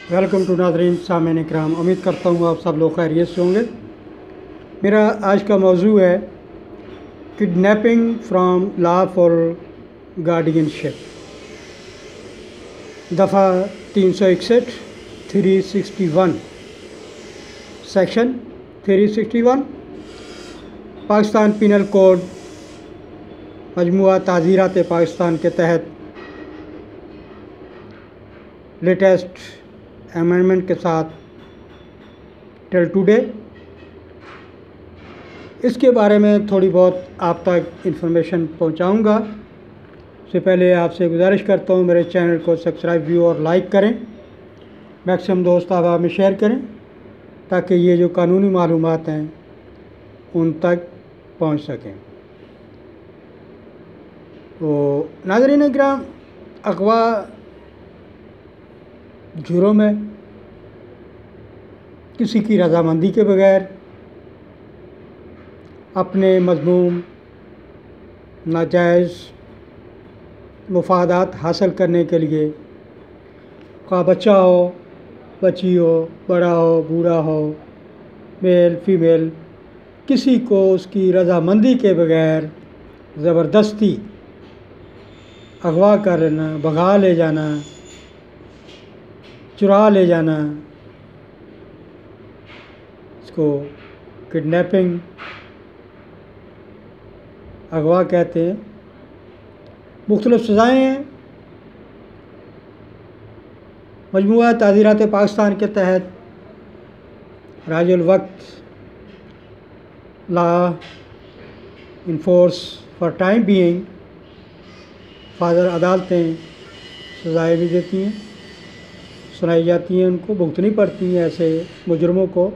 Welcome to नाज़रीन सामईन इकराम। उम्मीद करता हूँ आप सब लोग खैरियत से होंगे। मेरा आज का मौजू है किडनैपिंग फ्राम लॉफुल गार्डियनशिप, दफ़ा 361 361 सेक्शन 361 पाकिस्तान पीनल कोड मजमूआ ताज़ीरात पाकिस्तान के तहत लेटेस्ट अमेंडमेंट के साथ टिल टुडे। इसके बारे में थोड़ी बहुत आप तक इन्फॉर्मेशन पहुंचाऊंगा। उससे पहले आपसे गुजारिश करता हूं मेरे चैनल को सब्सक्राइब व्यू और लाइक करें, मैक्सिमम दोस्त अहबाब में शेयर करें ताकि ये जो कानूनी मालूमात हैं उन तक पहुंच सकें। तो नाज़रीन इकराम, अगवा जुर्म है किसी की रजामंदी के बगैर अपने मज़मूम नाजायज़ मुफादात हासिल करने के लिए, खा बच्चा हो, बच्ची हो, बड़ा हो, बूढ़ा हो, मेल फीमेल, किसी को उसकी रजामंदी के बगैर ज़बरदस्ती अगवा कर लेना, भगा ले जाना, चुरा ले जाना, इसको किडनैपिंग अगवा कहते हैं। मुख्तलिफ़ सज़ाएँ हैं। मजमूआ ताज़ीरात पाकिस्तान के तहत राजुल वक्त law enforce for time being father अदालतें सज़ाएँ भी देती हैं, सुनाई जाती हैं, उनको भुगतनी पड़ती हैं ऐसे मुजरमों को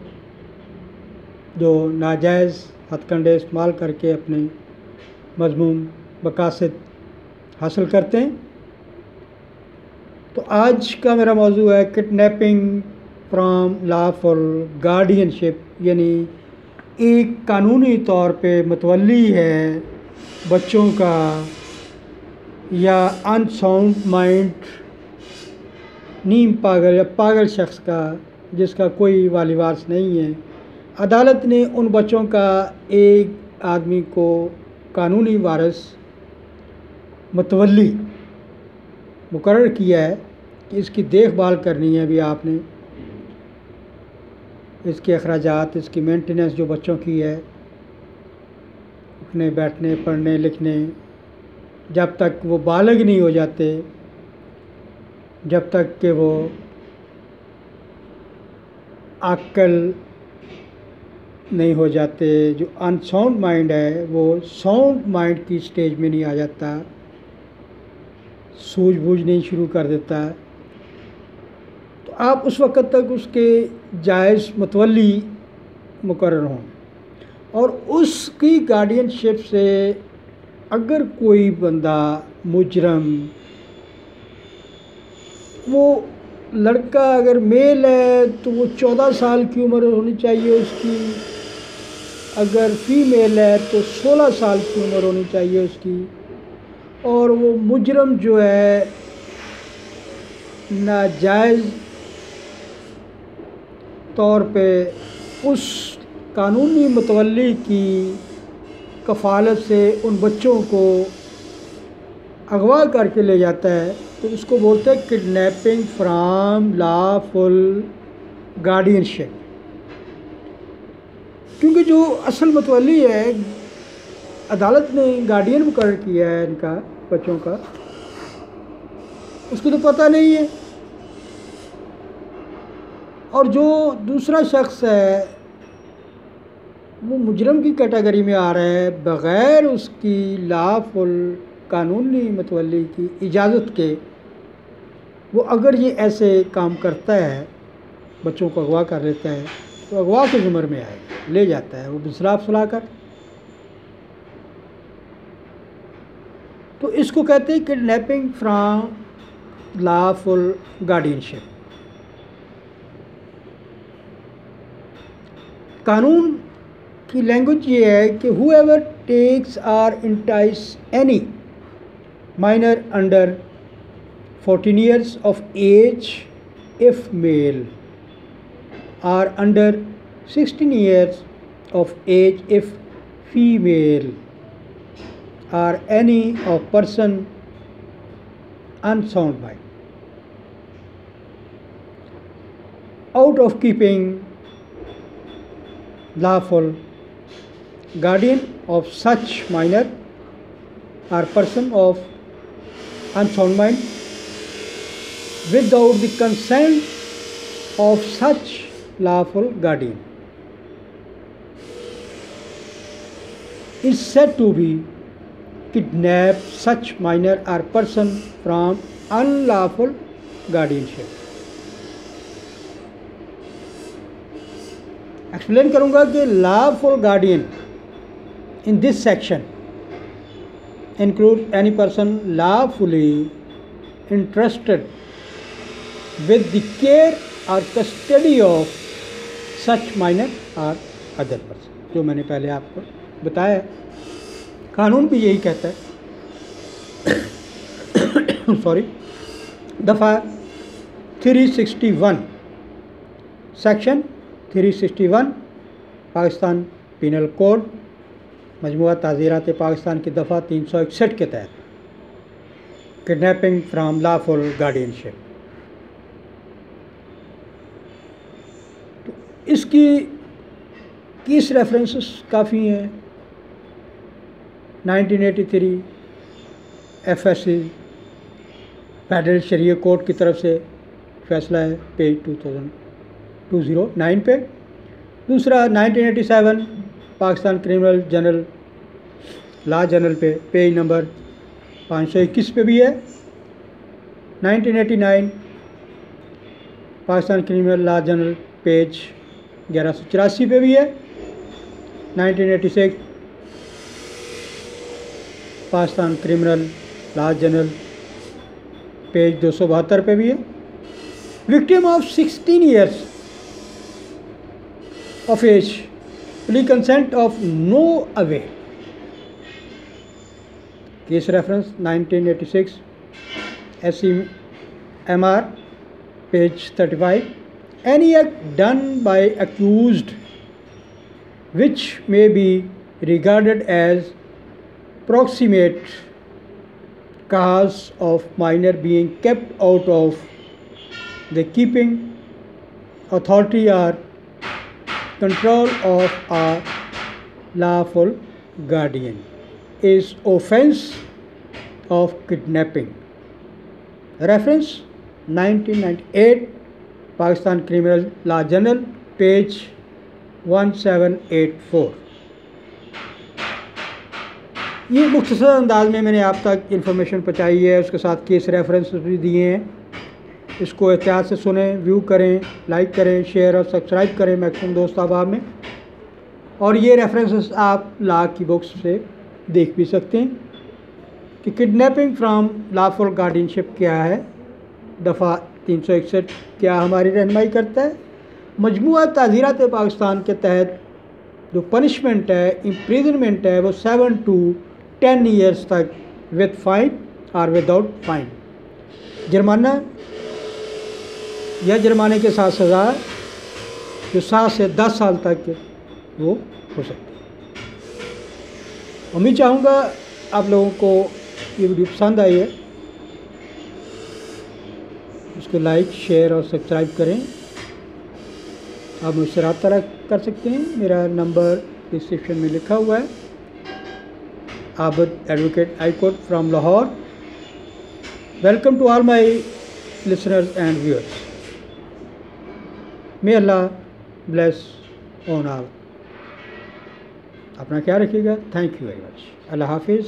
जो नाजायज़ हथकंडे इस्तेमाल करके अपने मज़मूम मकासद हासिल करते हैं। तो आज का मेरा मौजू है किडनैपिंग फ्राम लॉफुल गार्डियनशिप, यानी एक कानूनी तौर पे मतवली है बच्चों का या अनसाउंड माइंड, नीम पागल या पागल शख्स का जिसका कोई वाली वारिस नहीं है। अदालत ने उन बच्चों का एक आदमी को कानूनी वारिस मतवली मुकर्रर किया है कि इसकी देखभाल करनी है। अभी आपने इसके अखराजात, इसकी मेंटेनेंस जो बच्चों की है, उठने बैठने, पढ़ने लिखने, जब तक वो बालिग नहीं हो जाते, जब तक कि वो अक्ल नहीं हो जाते, जो अनसाउंड माइंड है वो साउंड माइंड की स्टेज में नहीं आ जाता, सूझबूझ नहीं शुरू कर देता, तो आप उस वक़्त तक उसके जायज़ मतवली मुकर्रर हों। और उसकी गार्डियनशिप से अगर कोई बंदा मुजरम, वो लड़का अगर मेल है तो वो 14 साल की उम्र होनी चाहिए उसकी, अगर फीमेल है तो 16 साल की उम्र होनी चाहिए उसकी, और वो मुजरम जो है नाजायज़ तौर पे उस कानूनी मतवली की कफ़ालत से उन बच्चों को अगवा करके ले जाता है, तो इसको बोलते हैं किडनैपिंग फ्राम लॉफुल गार्डियनशिप। क्योंकि जो असल मतवली है, अदालत ने गार्डियन मुकर्रर किया है इनका, बच्चों का, उसको तो पता नहीं है। और जो दूसरा शख्स है वो मुजरम की कैटेगरी में आ रहा है, बग़ैर उसकी लॉफुल कानूनी मतवली की इजाज़त के वो अगर ये ऐसे काम करता है, बच्चों को अगवा कर लेता है, तो अगवा के ज़ुमर में आएगा, ले जाता है वो बिसराफ सुला कर। तो इसको कहते हैं किडनैपिंग फ्राम लॉफुल गार्डियनशिप। कानून की लैंग्वेज ये है कि whoever takes or entices any minor under 14 years of age if male, or under 16 years of age if female, or any of person unsound mind. Out of keeping lawful guardian of such minor or person of unsound mind without the consent of such lawful guardian is said to be kidnap such minor or person from unlawful guardianship. Explain करूँगा कि lawful guardian in this section includes any person lawfully entrusted with the care or custody of such minor or other person. जो मैंने पहले आपको बताया, कानून भी यही कहता है। सॉरी, दफ़ा 361 सेक्शन 361 पाकिस्तान पीनल कोड मजमूआ ताज़ीरात पाकिस्तान की दफ़ा 361 के तहत किडनैपिंग फ्राम लॉफुल गार्डियनशिप। तो इसकी केस रेफरेंसेस काफ़ी हैं। 1983 FSC फेडरल शरिया कोर्ट की तरफ से फैसला है, पेज 209 पे। दूसरा 1987 Pakistan criminal general law general पे पेज नंबर 521 पे भी है। 1989 Pakistan criminal law general page 1184 पे भी है। 1986 Pakistan criminal law general page 272 पे भी है। Victim of 16 years of age, plea consent of no avail. Case reference 1986 SCMR page 35. Any act done by accused which may be regarded as proximate cause of minor being kept out of the keeping authority or control of a lawful guardian is offense of kidnapping. Reference 1998 Pakistan Criminal Law Journal page 1784. ये मुख्तसर अंदाज में मैंने आप तक information पहुँचाई है, उसके साथ केस रेफरेंस भी दिए हैं। इसको एहतियात से सुनें, व्यू करें, लाइक करें, शेयर और सब्सक्राइब करें मैक्सिमम दोस्त अहबाब में। और ये रेफरेंसेस आप लॉ की बुक्स से देख भी सकते हैं कि किडनैपिंग फ्राम लॉफुल गार्डियनशिप क्या है, दफ़ा 361 क्या हमारी रहनुमाई करता है। मजमूआ ताज़ीरात पाकिस्तान के तहत जो पनिशमेंट है, इम्प्रिजनमेंट है, वो 7 to 10 years तक विद फाइन और विदाउट फाइन, जुर्माना या जुर्माने के साथ सज़ा जो 7 से 10 साल तक वो हो सकती है। उम्मीद चाहूँगा आप लोगों को ये वीडियो पसंद आई है। इसको लाइक, शेयर और सब्सक्राइब करें। आप मुझसे रब्ता कर सकते हैं, मेरा नंबर डिस्क्रिप्शन में लिखा हुआ है। Abid advocate high court from Lahore. Welcome to all my listeners and viewers. May Allah bless on all. अपना ख्याल रखिएगा। Thank you very much. Allah हाफिज़।